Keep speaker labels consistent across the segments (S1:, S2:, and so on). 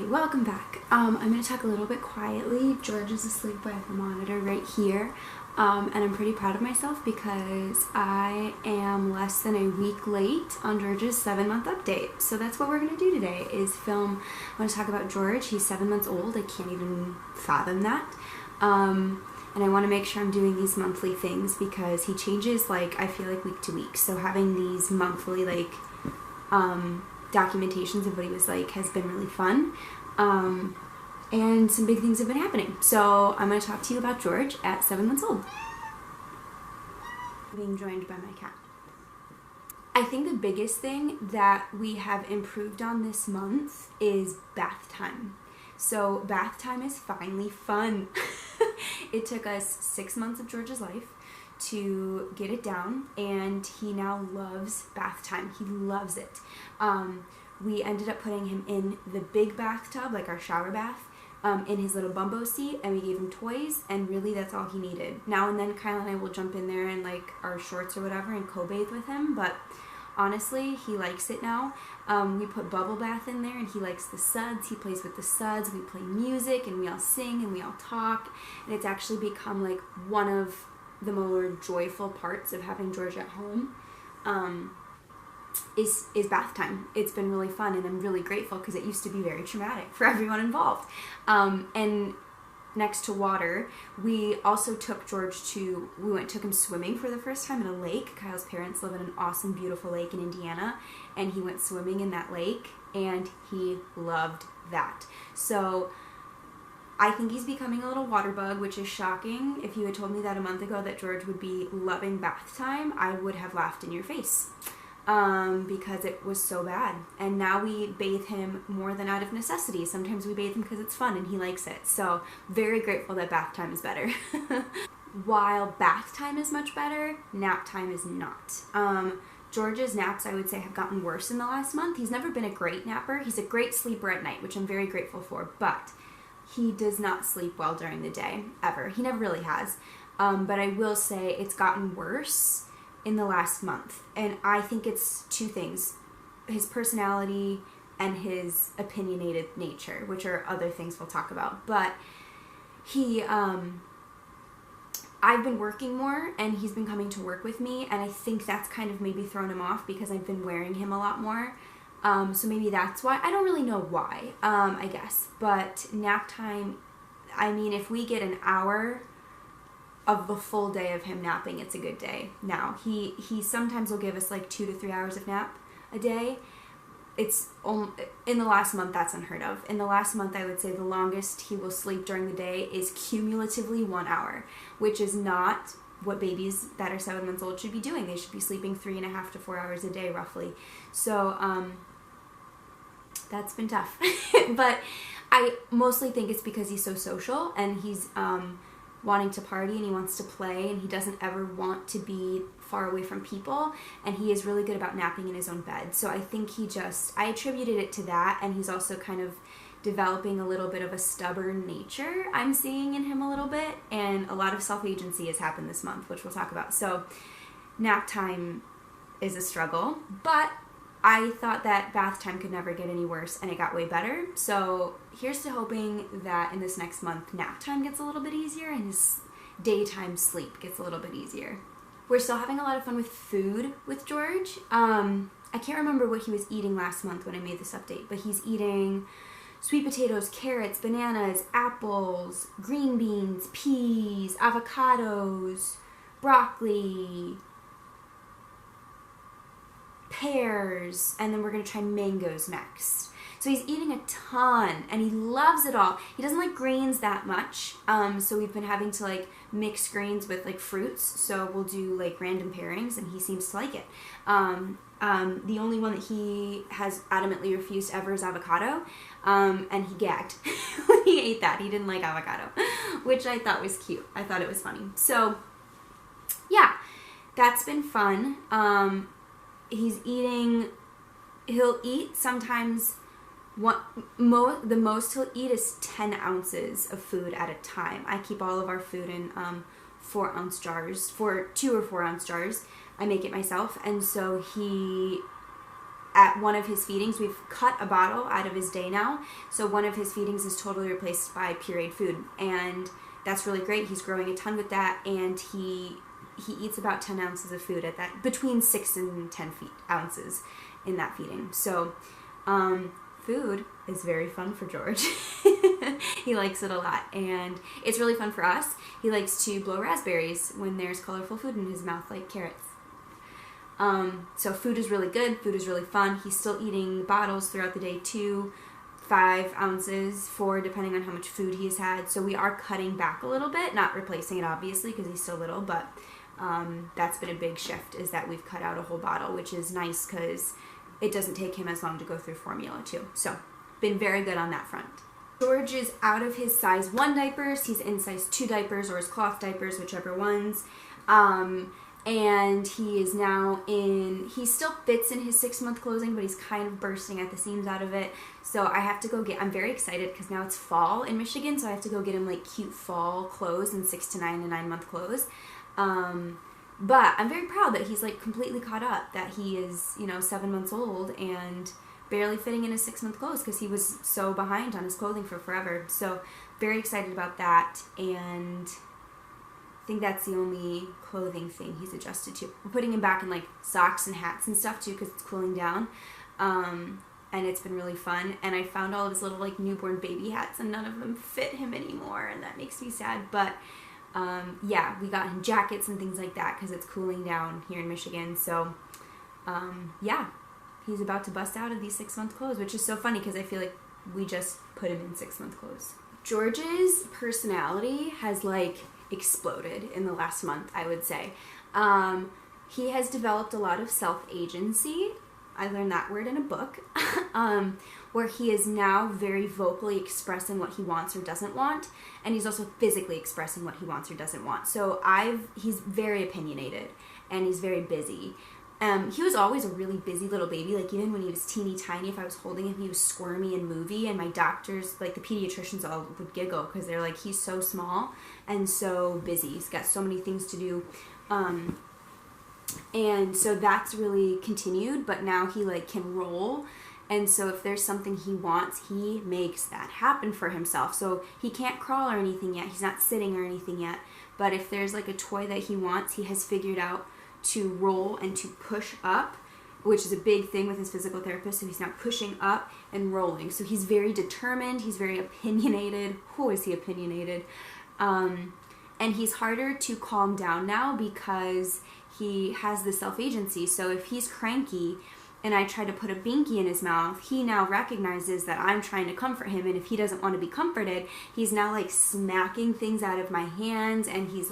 S1: Hey, welcome back. I'm going to talk a little bit quietly. George is asleep by the monitor right here, and I'm pretty proud of myself because I am less than a week late on George's 7-month update. So that's what we're going to do today is film. I want to talk about George. He's 7 months old. I can't even fathom that. And I want to make sure I'm doing these monthly things because he changes, I feel like week to week. So having these monthly, documentations of what he was like has been really fun, and some big things have been happening. So I'm going to talk to you about George at 7 months old. Being joined by my cat. I think the biggest thing that we have improved on this month is bath time. So bath time is finally fun. It took us 6 months of George's life to get it down, and he now loves bath time. He loves it. We ended up putting him in the big bathtub, like our shower bath, in his little bumbo seat, and we gave him toys, and really that's all he needed. Now and then Kyle and I will jump in there in our shorts or whatever and co-bathe with him, but honestly, he likes it now. We put bubble bath in there, and he likes the suds. He plays with the suds. We play music, and we all sing, and we all talk, and it's actually become one of the more joyful parts of having George at home, is bath time. It's been really fun, and I'm really grateful because it used to be very traumatic for everyone involved. And next to water, we also took George took him swimming for the first time in a lake. Kyle's parents live in an awesome, beautiful lake in Indiana, and he went swimming in that lake, and he loved that. So I think he's becoming a little water bug, which is shocking. If you had told me that a month ago that George would be loving bath time, I would have laughed in your face, because it was so bad. And now we bathe him more than out of necessity. Sometimes we bathe him because it's fun and he likes it. So very grateful that bath time is better. While bath time is much better, nap time is not. George's naps, I would say, have gotten worse in the last month. He's never been a great napper. He's a great sleeper at night, which I'm very grateful for, but he does not sleep well during the day, ever. He never really has. But I will say it's gotten worse in the last month. And I think it's two things. His personality and his opinionated nature, which are other things we'll talk about. But I've been working more, and he's been coming to work with me, and I think that's kind of maybe thrown him off because I've been wearing him a lot more. So maybe that's why. I don't really know why, I guess. But nap time, I mean, if we get an hour of the full day of him napping, it's a good day. Now, he sometimes will give us 2 to 3 hours of nap a day. In the last month, that's unheard of. In the last month, I would say the longest he will sleep during the day is cumulatively 1 hour, which is not what babies that are 7 months old should be doing. They should be sleeping 3.5 to 4 hours a day, roughly. So, that's been tough. But I mostly think it's because he's so social, and he's wanting to party, and he wants to play, and he doesn't ever want to be far away from people, and he is really good about napping in his own bed. So I think I attributed it to that, and he's also kind of developing a little bit of a stubborn nature I'm seeing in him a little bit, and a lot of self-agency has happened this month, which we'll talk about. So nap time is a struggle, but I thought that bath time could never get any worse, and it got way better. So here's to hoping that in this next month, nap time gets a little bit easier and his daytime sleep gets a little bit easier. We're still having a lot of fun with food with George. I can't remember what he was eating last month when I made this update, but he's eating sweet potatoes, carrots, bananas, apples, green beans, peas, avocados, broccoli, pears, and then we're going to try mangoes next. So he's eating a ton, and he loves it all. He doesn't like greens that much, so we've been having to mix greens with fruits, so we'll do random pairings, and he seems to like it. The only one that he has adamantly refused ever is avocado, and he gagged when he ate that. He didn't like avocado, which I thought was cute. I thought it was funny. So yeah, that's been fun. He'll eat sometimes, the most he'll eat is 10 ounces of food at a time. I keep all of our food in 4-ounce jars, 2 or 4 ounce jars. I make it myself, and so he at one of his feedings, we've cut a bottle out of his day now. So one of his feedings is totally replaced by pureed food. And that's really great. He's growing a ton with that. And he eats about 10 ounces of food at that, between 6 and 10 ounces in that feeding. So food is very fun for George. He likes it a lot. And it's really fun for us. He likes to blow raspberries when there's colorful food in his mouth, like carrots. So food is really good. Food is really fun. He's still eating bottles throughout the day too, 5 ounces, 4 depending on how much food he's had. So we are cutting back a little bit, not replacing it obviously because he's still little, but that's been a big shift, is that we've cut out a whole bottle, which is nice because it doesn't take him as long to go through formula too. So been very good on that front. George is out of his size 1 diapers. He's in size 2 diapers or his cloth diapers, whichever ones. And he is now he still fits in his 6-month clothing, but he's kind of bursting at the seams out of it. So I have to go I'm very excited because now it's fall in Michigan, so I have to go get him like cute fall clothes and 6 to 9 and 9-month clothes. But I'm very proud that he's like completely caught up, that he is, 7 months old and barely fitting in his 6-month clothes because he was so behind on his clothing for forever. So very excited about that, and I think that's the only clothing thing he's adjusted to. We're putting him back in like socks and hats and stuff too because it's cooling down. And it's been really fun. And I found all of his little like newborn baby hats and none of them fit him anymore, and that makes me sad. But yeah, we got him jackets and things like that because it's cooling down here in Michigan. So yeah, he's about to bust out of these 6-month clothes, which is so funny because I feel like we just put him in 6-month clothes. George's personality has like exploded in the last month, I would say. He has developed a lot of self-agency. I learned that word in a book, where he is now very vocally expressing what he wants or doesn't want, and he's also physically expressing what he wants or doesn't want. So he's very opinionated, and he's very busy. He was always a really busy little baby. Like even when he was teeny tiny, if I was holding him, he was squirmy and movie, and my doctors, like the pediatricians, all would giggle because they're like, he's so small and so busy. He's got so many things to do. And so that's really continued, but now he like can roll. And so if there's something he wants, he makes that happen for himself. So he can't crawl or anything yet. He's not sitting or anything yet. But if there's like a toy that he wants, he has figured out to roll and to push up, which is a big thing with his physical therapist. So he's now pushing up and rolling. So he's very determined. He's very opinionated. Oh, is he opinionated? And he's harder to calm down now because he has the self-agency. So if he's cranky and I try to put a binky in his mouth, he now recognizes that I'm trying to comfort him, and if he doesn't want to be comforted, he's now like smacking things out of my hands, and he's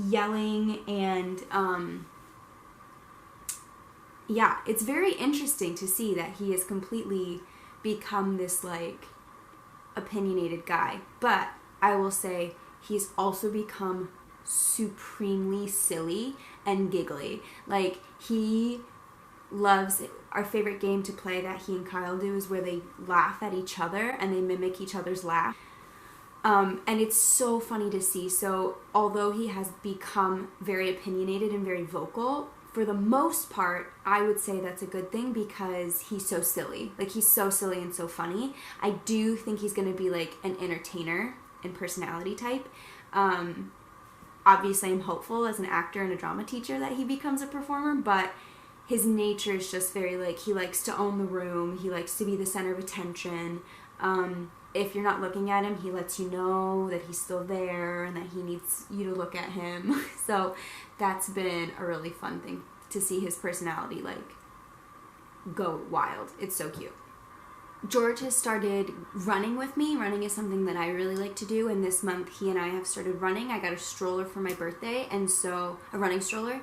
S1: yelling, and yeah, it's very interesting to see that he has completely become this like opinionated guy. But I will say he's also become supremely silly and giggly. Like he loves, our favorite game to play that he and Kyle do is where they laugh at each other and they mimic each other's laugh. And it's so funny to see. So although he has become very opinionated and very vocal, for the most part, I would say that's a good thing because he's so silly. Like he's so silly and so funny. I do think he's going to be like an entertainer and personality type. Obviously I'm hopeful as an actor and a drama teacher that he becomes a performer, but his nature is just very like, he likes to own the room. He likes to be the center of attention. If you're not looking at him, he lets you know that he's still there and that he needs you to look at him. So that's been a really fun thing to see his personality like go wild. It's so cute. George has started running with me. Running is something that I really like to do, and this month he and I have started running. I got a stroller for my birthday, and so a running stroller.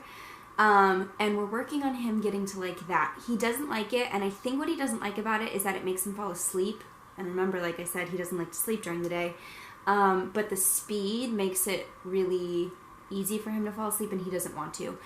S1: And we're working on him getting to like that. He doesn't like it, and I think what he doesn't like about it is that it makes him fall asleep. And remember, like I said, he doesn't like to sleep during the day. But the speed makes it really easy for him to fall asleep, and he doesn't want to.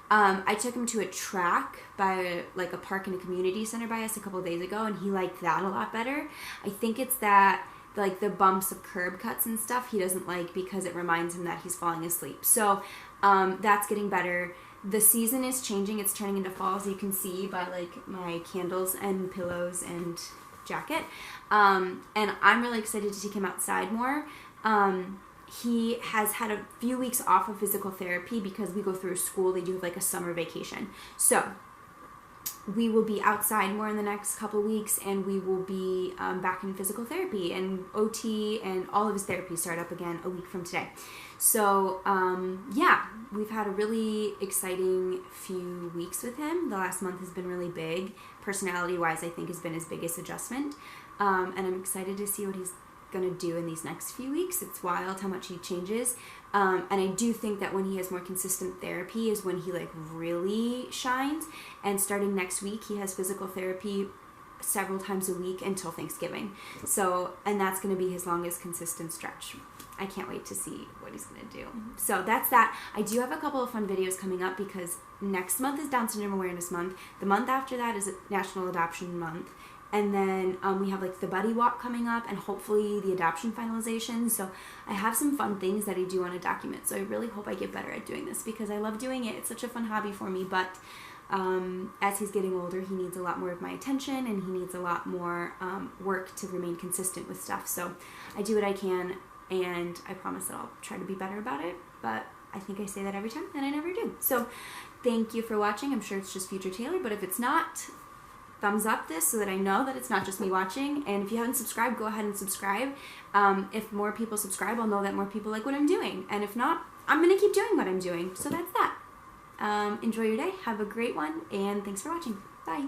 S1: I took him to a track by like a park in a community center by us a couple of days ago, and he liked that a lot better. I think it's that like the bumps of curb cuts and stuff he doesn't like because it reminds him that he's falling asleep. So that's getting better. the season is changing. It's turning into fall, as you can see by like my candles and pillows and jacket. And I'm really excited to take him outside more. He has had a few weeks off of physical therapy because we go through school. They do have like a summer vacation. So we will be outside more in the next couple of weeks, and we will be back in physical therapy, and OT and all of his therapies start up again a week from today. So yeah, we've had a really exciting few weeks with him. The last month has been really big. Personality-wise, I think has been his biggest adjustment. And I'm excited to see what he's going to do in these next few weeks. It's wild how much he changes. And I do think that when he has more consistent therapy is when he like really shines. And starting next week, he has physical therapy several times a week until Thanksgiving. So, and that's going to be his longest consistent stretch. I can't wait to see what he's going to do. So that's that. I do have a couple of fun videos coming up because next month is Down Syndrome Awareness Month. The month after that is National Adoption Month. And then we have like the buddy walk coming up, and hopefully the adoption finalization. So I have some fun things that I do want to document. So I really hope I get better at doing this because I love doing it. It's such a fun hobby for me. But as he's getting older, he needs a lot more of my attention, and he needs a lot more work to remain consistent with stuff. So I do what I can, and I promise that I'll try to be better about it. But I think I say that every time, and I never do. So thank you for watching. I'm sure it's just Future Taylor, but if it's not, thumbs up this so that I know that it's not just me watching. And if you haven't subscribed, go ahead and subscribe. If more people subscribe, I'll know that more people like what I'm doing. And if not, I'm going to keep doing what I'm doing. So that's that. Enjoy your day. Have a great one. And thanks for watching. Bye.